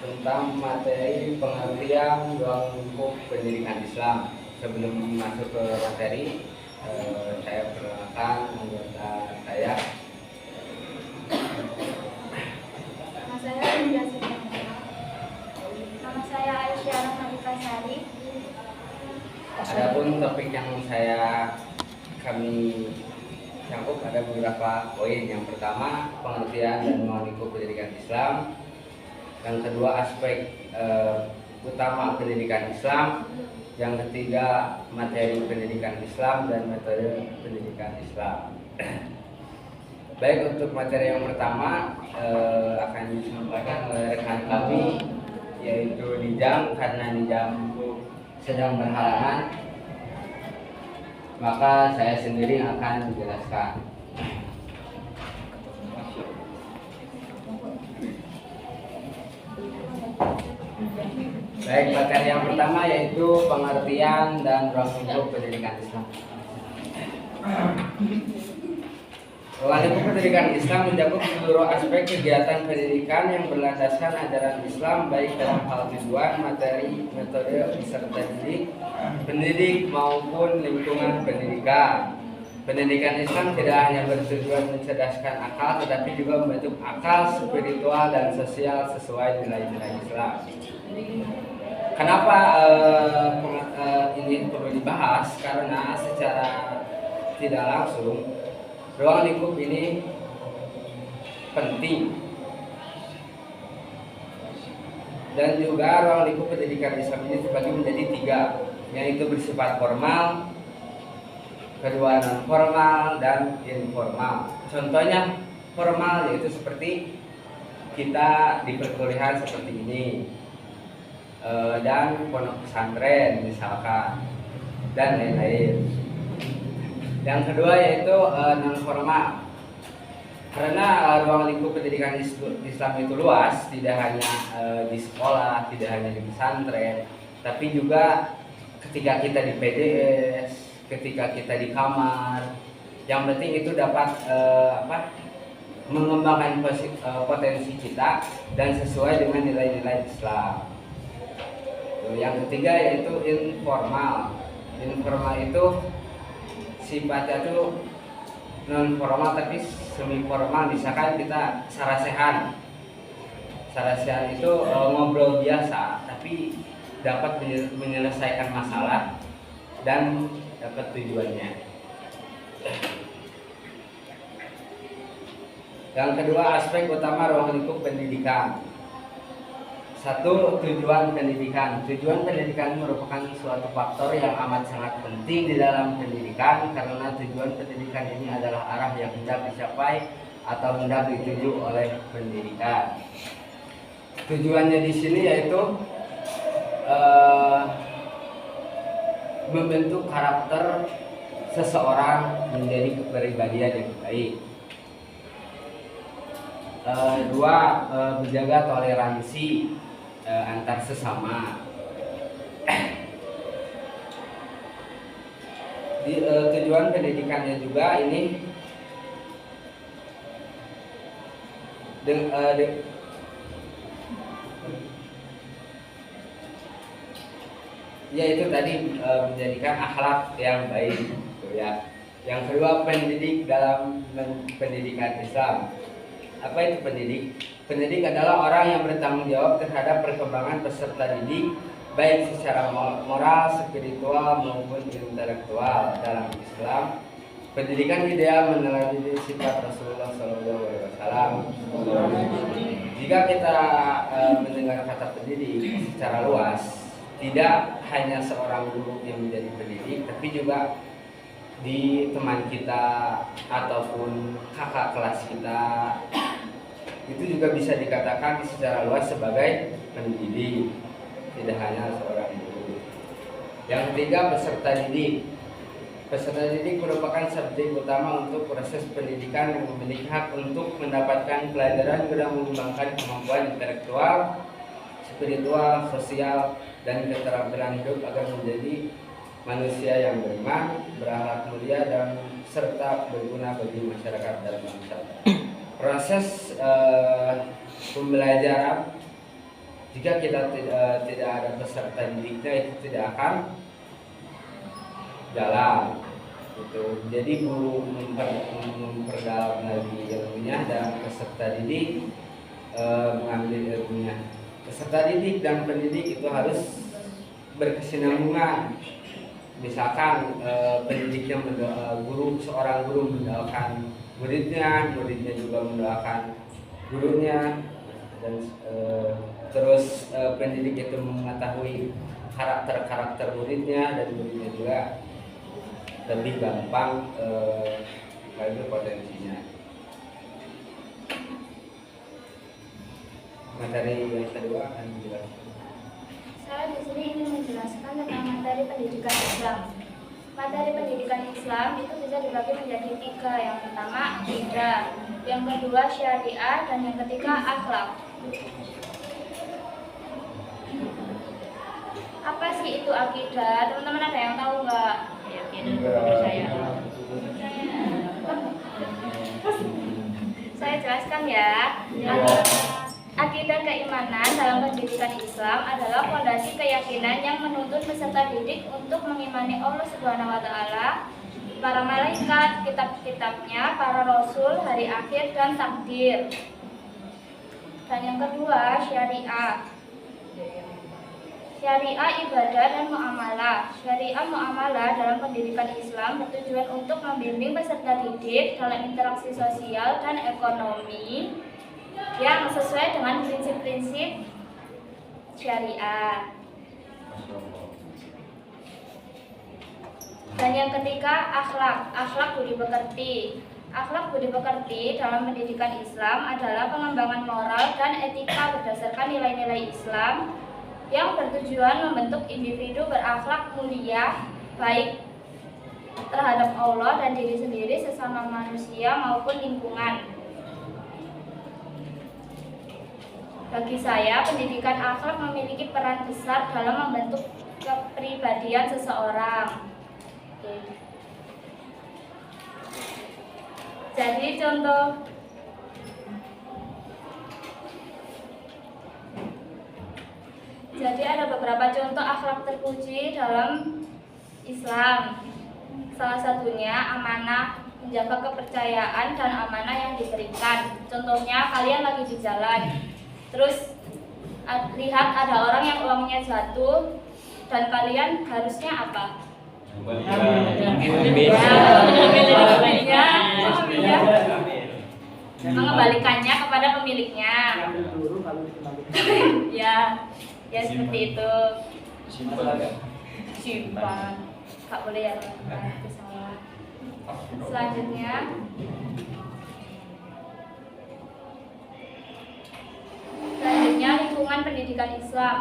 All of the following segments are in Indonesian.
tentang materi pengertian ruang lingkup pendidikan Islam. Sebelum masuk ke materi, saya perkenalkan anggota saya. Nama saya Linda Siti. Nama saya Aisyah Rahmatika Sari. Adapun topik yang kami sanggup ada beberapa poin. Yang pertama, pengertian dan ruang lingkup pendidikan Islam. Yang kedua, aspek utama pendidikan Islam. Yang ketiga, materi pendidikan Islam dan metode pendidikan Islam. Baik, untuk materi yang pertama akan disampaikan oleh rekan kami, yaitu Nijam. Karena Nijam sedang berhalangan, maka saya sendiri akan menjelaskan. Baik, materi yang pertama yaitu pengertian dan ruang lingkup pendidikan Islam. Ruang lingkup pendidikan Islam mencakup seluruh aspek kegiatan pendidikan yang berlandaskan ajaran Islam, baik dalam hal tujuan, materi, metode, peserta didik, pendidik maupun lingkungan pendidikan. Pendidikan Islam tidak hanya bertujuan mencerdaskan akal, tetapi juga membentuk akal spiritual dan sosial sesuai nilai-nilai Islam. Kenapa ini perlu dibahas? Karena secara tidak langsung ruang lingkup ini penting, dan juga ruang lingkup pendidikan Islam ini terbagi menjadi tiga, yaitu bersifat formal, kedua non formal, dan informal. Contohnya formal yaitu seperti kita di perkuliahan seperti ini, dan pondok pesantren misalkan, dan lain-lain. Yang kedua yaitu non formal, karena ruang lingkup pendidikan Islam itu luas, tidak hanya di sekolah, tidak hanya di pesantren, tapi juga ketika kita di PDS, ketika kita di kamar. Yang penting itu dapat mengembangkan potensi kita dan sesuai dengan nilai-nilai Islam. Yang ketiga yaitu informal. Informal itu sifatnya itu non formal tapi semi formal. Misalkan kita sarasehan. Sarasehan itu ngobrol biasa tapi dapat menyelesaikan masalah dan dapat tujuannya. Yang kedua, aspek utama ruang lingkup pendidikan. Satu, tujuan pendidikan. Tujuan pendidikan merupakan suatu faktor yang amat sangat penting di dalam pendidikan, karena tujuan pendidikan ini adalah arah yang hendak dicapai atau hendak dituju oleh pendidikan. Tujuannya di sini yaitu membentuk karakter seseorang menjadi kepribadian yang baik. Dua, menjaga toleransi antar sesama. Tujuan pendidikannya juga ini yaitu tadi menjadikan akhlak yang baik, gitu ya. Yang kedua, pendidik dalam pendidikan Islam. Apa itu pendidik? Pendidik adalah orang yang bertanggung jawab terhadap perkembangan peserta didik, baik secara moral, spiritual maupun intelektual. Dalam Islam, pendidikan ideal meneladani sifat Rasulullah SAW. Jika kita mendengar kata pendidik secara luas, tidak hanya seorang guru yang menjadi pendidik, tapi juga di teman kita ataupun kakak kelas kita, itu juga bisa dikatakan secara luas sebagai pendidik, tidak hanya seorang guru. Yang ketiga, peserta didik. Peserta didik merupakan subjek utama untuk proses pendidikan yang memiliki hak untuk mendapatkan pelajaran guna mengembangkan kemampuan intelektual, spiritual, sosial, dan keterampilan hidup agar menjadi manusia yang beriman, berakhlak mulia, dan serta berguna bagi masyarakat dan bangsa. Proses pembelajaran Jika kita tidak ada peserta didiknya, itu tidak akan jalan. Gitu. Jadi guru memperdalam lagi ilmunya dan peserta didik mengambil ilmunya. Peserta didik dan pendidik itu harus berkesinambungan. Misalkan pendidiknya seorang guru mendoakan muridnya, muridnya juga mendoakan gurunya, dan terus pendidik itu mengetahui karakter muridnya, dan muridnya juga lebih gampang itu potensinya. Materi yang kedua akan dijelaskan. Saya di sini ingin menjelaskan tentang materi pendidikan Islam. Materi pendidikan Islam itu bisa dibagi menjadi 3. Yang pertama akidah, yang kedua syariah, dan yang ketiga akhlak. Apa sih itu akidah? Teman-teman ada yang tahu nggak? Saya jelaskan ya. Akidah keimanan dalam pendidikan Islam adalah fondasi keyakinan yang menuntun peserta didik untuk mengimani Allah Subhanahu wa taala, para malaikat, kitab-kitabnya, para rasul, hari akhir, dan takdir. Dan yang kedua, syariah. Syariah ibadah dan muamalah. Syariah muamalah dalam pendidikan Islam bertujuan untuk membimbing peserta didik dalam interaksi sosial dan ekonomi yang sesuai dengan prinsip-prinsip syariah. Dan yang ketiga, akhlak. Akhlak budi pekerti. Akhlak budi pekerti dalam pendidikan Islam adalah pengembangan moral dan etika berdasarkan nilai-nilai Islam yang bertujuan membentuk individu berakhlak mulia, baik terhadap Allah dan diri sendiri, sesama manusia maupun lingkungan. Bagi saya, pendidikan akhlak memiliki peran besar dalam membentuk kepribadian seseorang. Jadi ada beberapa contoh akhlak terpuji dalam Islam. Salah satunya amanah, menjaga kepercayaan dan amanah yang diberikan. Contohnya kalian lagi di jalan, terus lihat ada orang yang uangnya jatuh, dan kalian harusnya apa? Mengembalikannya kepada pemiliknya. Ya seperti itu. Simpan. Gak boleh ya teman-teman, itu salah. Selanjutnya, lingkungan pendidikan Islam.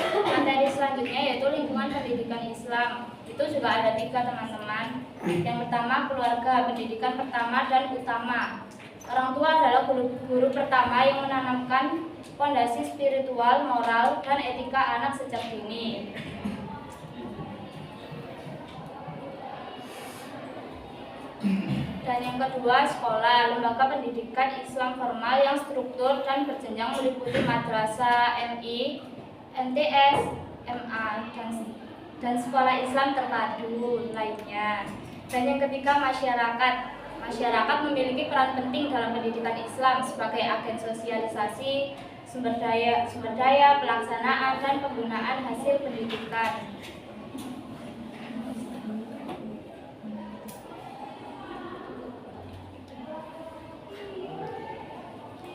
Materi selanjutnya yaitu lingkungan pendidikan Islam. Itu juga ada 3 teman-teman. Yang pertama keluarga, pendidikan pertama dan utama. Orang tua adalah guru pertama yang menanamkan fondasi spiritual, moral, dan etika anak sejak dini. Dan yang kedua sekolah, lembaga pendidikan Islam formal yang struktur dan berjenjang meliputi madrasah, MI, MTS, MA, dan sekolah Islam terpadu lainnya. Dan yang ketiga masyarakat. Masyarakat memiliki peran penting dalam pendidikan Islam sebagai agen sosialisasi, sumber daya, pelaksanaan, dan penggunaan hasil pendidikan.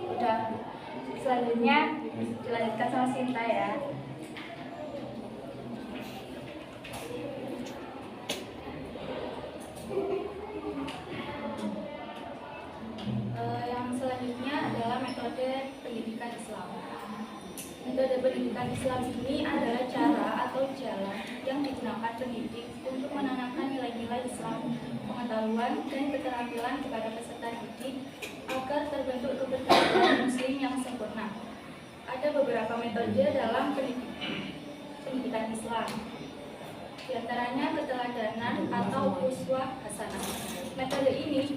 Udah, selanjutnya dilanjutkan sama Sinta ya. Yang selanjutnya adalah metode pendidikan Islam. Metode pendidikan Islam ini adalah cara atau jalan yang digunakan pendidik untuk menanamkan nilai-nilai Islam, pengetahuan, dan keterampilan kepada peserta didik agar terbentuk kepribadian muslim yang sempurna. Ada beberapa metode dalam pendidikan Islam. Di antaranya keteladanan atau uswah hasanah. Metode ini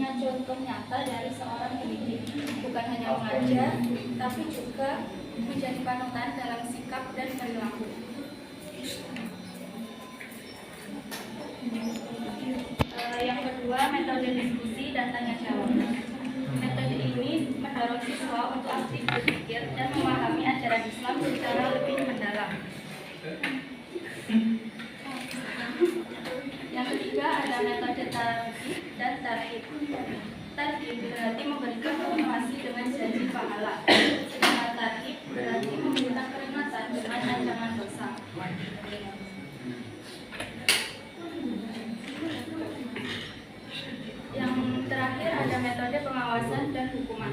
dengan contoh nyata dari seorang pendidik, bukan hanya mengajar, tapi juga menjadi panutan dalam sikap dan perilaku. Yang kedua, metode diskusi dan tanya jawab. Metode ini mendorong siswa untuk aktif berpikir dan memahami ajaran Islam secara lebih mendalam. Yang ketiga ada metode targhib dan tarhib. Targhib berarti memberikan motivasi dengan janji pahala, sedangkan tarhib berarti memberikan peringatan dengan ancaman dosa. Yang terakhir ada metode pengawasan dan hukuman.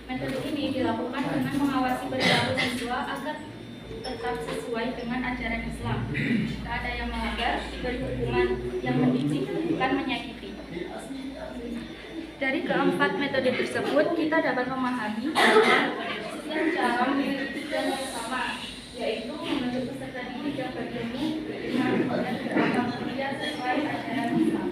Metode ini dilakukan dengan mengawasi perilaku siswa agar tetap sesuai dengan ajaran Islam. Jika ada yang melanggar, diberi hukuman yang mendidik, bukan menyakiti. Dari keempat metode tersebut, kita dapat memahami bahwa setiap cara memiliki tujuan yang sama, yaitu membentuk peserta didik yang berilmu, beriman, dan berakal mulia sesuai ajaran Islam.